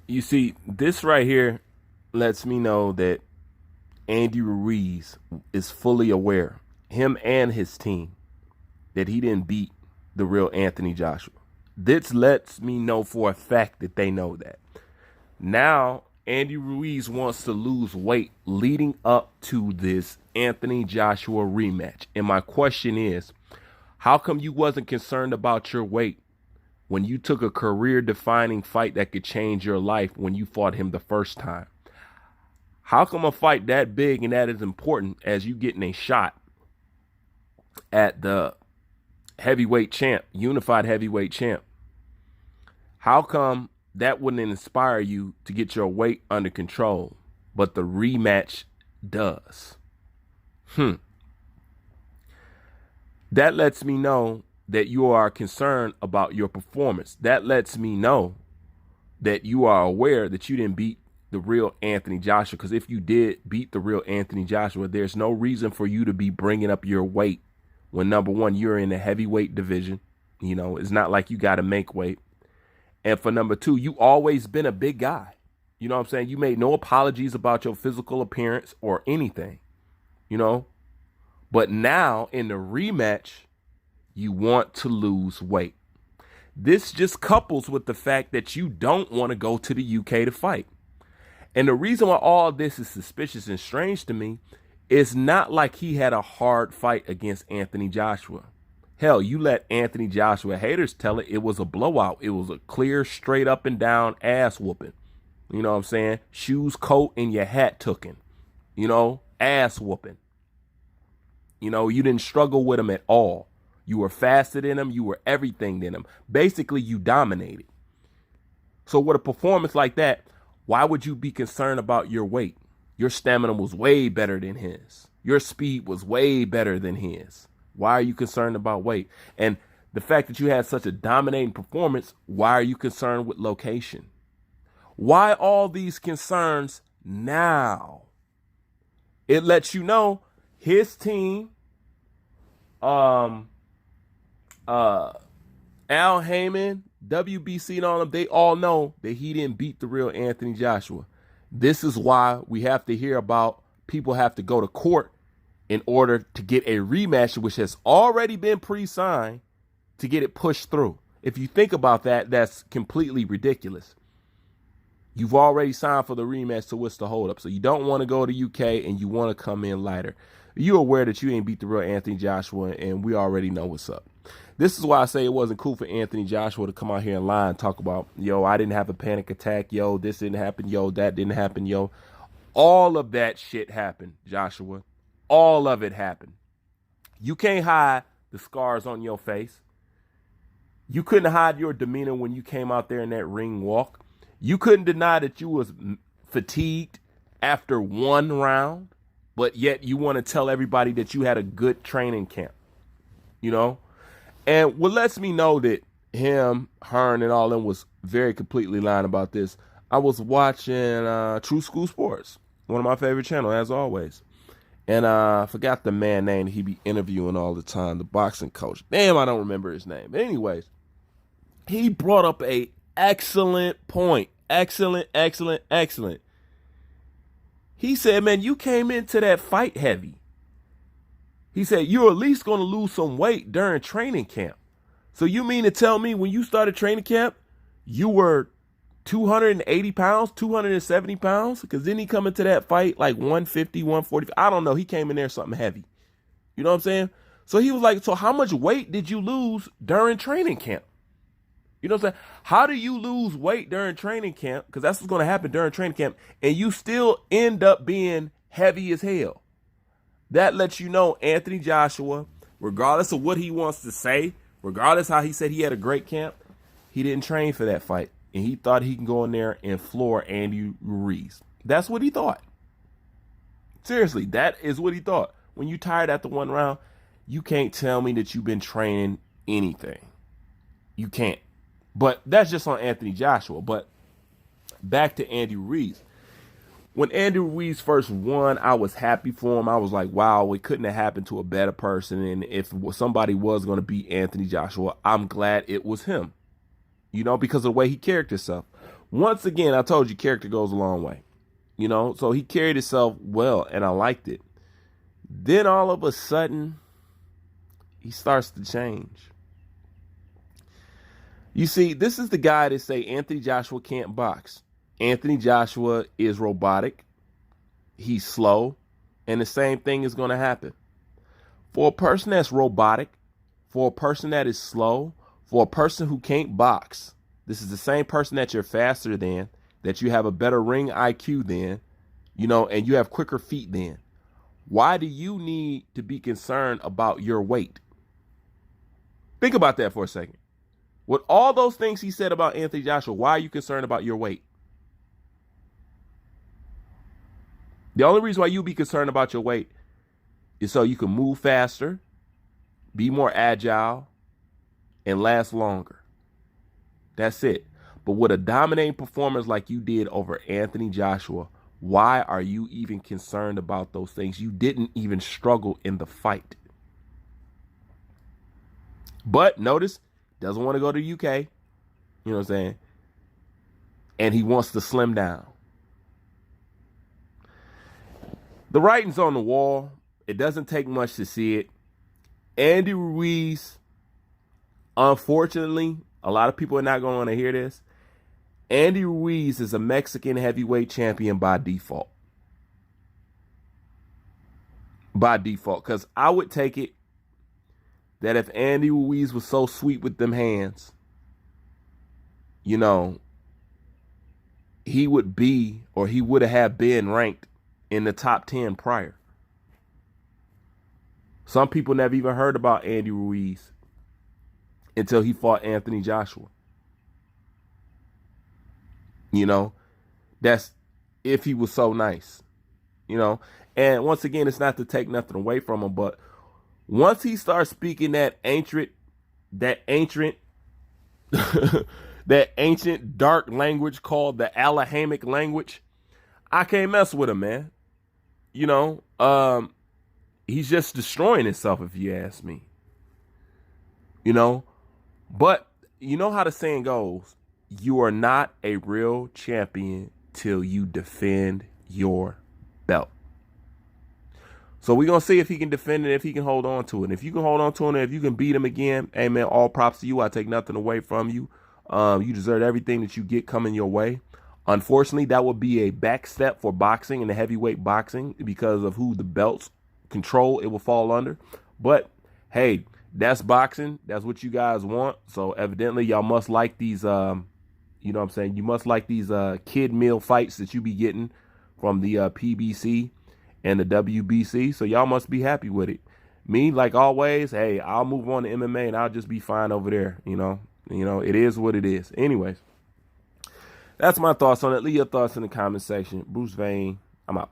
You see, this right here lets me know that Andy Ruiz is fully aware, him and his team, that he didn't beat the real Anthony Joshua. This lets me know for a fact that they know that. Now, Andy Ruiz wants to lose weight leading up to this Anthony Joshua rematch. And my question is, how come you wasn't concerned about your weight when you took a career-defining fight that could change your life when you fought him the first time? How come a fight that big and that is important as you getting a shot at the heavyweight champ, unified heavyweight champ? How come that wouldn't inspire you to get your weight under control, but the rematch does? That lets me know that you are concerned about your performance. That lets me know that you are aware that you didn't beat the real Anthony Joshua. Because if you did beat the real Anthony Joshua, there's no reason for you to be bringing up your weight when, number one, you're in the heavyweight division. You know, it's not like you got to make weight. And for number two, you always been a big guy. You know what I'm saying? You made no apologies about your physical appearance or anything, you know. But now in the rematch, you want to lose weight. This just couples with the fact that you don't want to go to the UK to fight. And the reason why all this is suspicious and strange to me is not like he had a hard fight against Anthony Joshua. Hell, you let Anthony Joshua haters tell it was a blowout. It was a clear, straight up and down ass whooping. You know what I'm saying? Shoes, coat, and your hat tooken. You know, ass whooping. You know, you didn't struggle with him at all. You were faster than him. You were everything than him. Basically, you dominated. So with a performance like that, why would you be concerned about your weight? Your stamina was way better than his. Your speed was way better than his. Why are you concerned about weight? And the fact that you had such a dominating performance, why are you concerned with location? Why all these concerns now? It lets you know his team, Al Heyman, WBC and all of them, they all know that he didn't beat the real Anthony Joshua. This is why we have to hear about people have to go to court in order to get a rematch, which has already been pre-signed, to get it pushed through. If you think about that, that's completely ridiculous. You've already signed for the rematch, so what's the holdup? So you don't want to go to UK and you want to come in lighter. You're aware that you ain't beat the real Anthony Joshua, and we already know what's up. This is why I say it wasn't cool for Anthony Joshua to come out here and lie and talk about, yo, I didn't have a panic attack. Yo, this didn't happen. Yo, that didn't happen. Yo, all of that shit happened, Joshua. All of it happened. You can't hide the scars on your face. You couldn't hide your demeanor when you came out there in that ring walk. You couldn't deny that you was fatigued after one round, but yet you want to tell everybody that you had a good training camp, you know? And what lets me know that him, Hearn, and all them was very completely lying about this, I was watching True School Sports, one of my favorite channels, as always. And I forgot the man name he be interviewing all the time, the boxing coach. Damn, I don't remember his name. But anyways, he brought up a excellent point. Excellent. He said, man, you came into that fight heavy. He said, you're at least going to lose some weight during training camp. So you mean to tell me when you started training camp, you were 280 pounds, 270 pounds? Because then he come into that fight like 150, 140. I don't know. He came in there something heavy. You know what I'm saying? So he was like, so how much weight did you lose during training camp? You know what I'm saying? How do you lose weight during training camp? Because that's what's going to happen during training camp. And you still end up being heavy as hell. That lets you know Anthony Joshua, regardless of what he wants to say, regardless how he said he had a great camp, he didn't train for that fight. And he thought he can go in there and floor Andy Ruiz. That's what he thought. Seriously, that is what he thought. When you tired after one round, you can't tell me that you've been training anything. You can't. But that's just on Anthony Joshua. But back to Andy Ruiz. When Andy Ruiz first won, I was happy for him. I was like, wow, it couldn't have happened to a better person. And if somebody was going to beat Anthony Joshua, I'm glad it was him. You know, because of the way he carried himself. Once again, I told you character goes a long way. So he carried himself well, and I liked it. Then all of a sudden, he starts to change. You see, this is the guy that say Anthony Joshua can't box. Anthony Joshua is robotic. He's slow. And the same thing is going to happen. For a person that's robotic, for a person that is slow, for a person who can't box, this is the same person that you're faster than, that you have a better ring IQ than, and you have quicker feet than. Why do you need to be concerned about your weight? Think about that for a second. With all those things he said about Anthony Joshua, why are you concerned about your weight? The only reason why you be concerned about your weight is so you can move faster, be more agile, and last longer. That's it. But with a dominating performance like you did over Anthony Joshua, why are you even concerned about those things? You didn't even struggle in the fight. But notice, doesn't want to go to the UK. You know what I'm saying? And he wants to slim down. The writing's on the wall. It doesn't take much to see it. Andy Ruiz, unfortunately, a lot of people are not going to want to hear this. Andy Ruiz is a Mexican heavyweight champion by default. By default. Because I would take it that if Andy Ruiz was so sweet with them hands, he would be, or he would have been ranked in the top 10 prior. Some people never even heard about Andy Ruiz until he fought Anthony Joshua. That's if he was so nice, and once again, it's not to take nothing away from him, but once he starts speaking that ancient that ancient dark language called the Alahamic language, I can't mess with him, man. He's just destroying himself, if you ask me. But you know how the saying goes, you are not a real champion till you defend your belt. So we're going to see if he can defend it, if he can hold on to it. And if you can hold on to it, and if you can beat him again, hey, man, all props to you. I take nothing away from you. You deserve everything that you get coming your way. Unfortunately, that would be a back step for boxing and the heavyweight boxing because of who the belts control it will fall under. But, hey, that's boxing. That's what you guys want. So evidently, y'all must like these, you must like these kid meal fights that you be getting from the PBC and the WBC. So y'all must be happy with it. Me, like always, hey, I'll move on to MMA and I'll just be fine over there. It is what it is. Anyways, that's my thoughts on it. Leave your thoughts in the comment section. Bruce Vane, I'm out.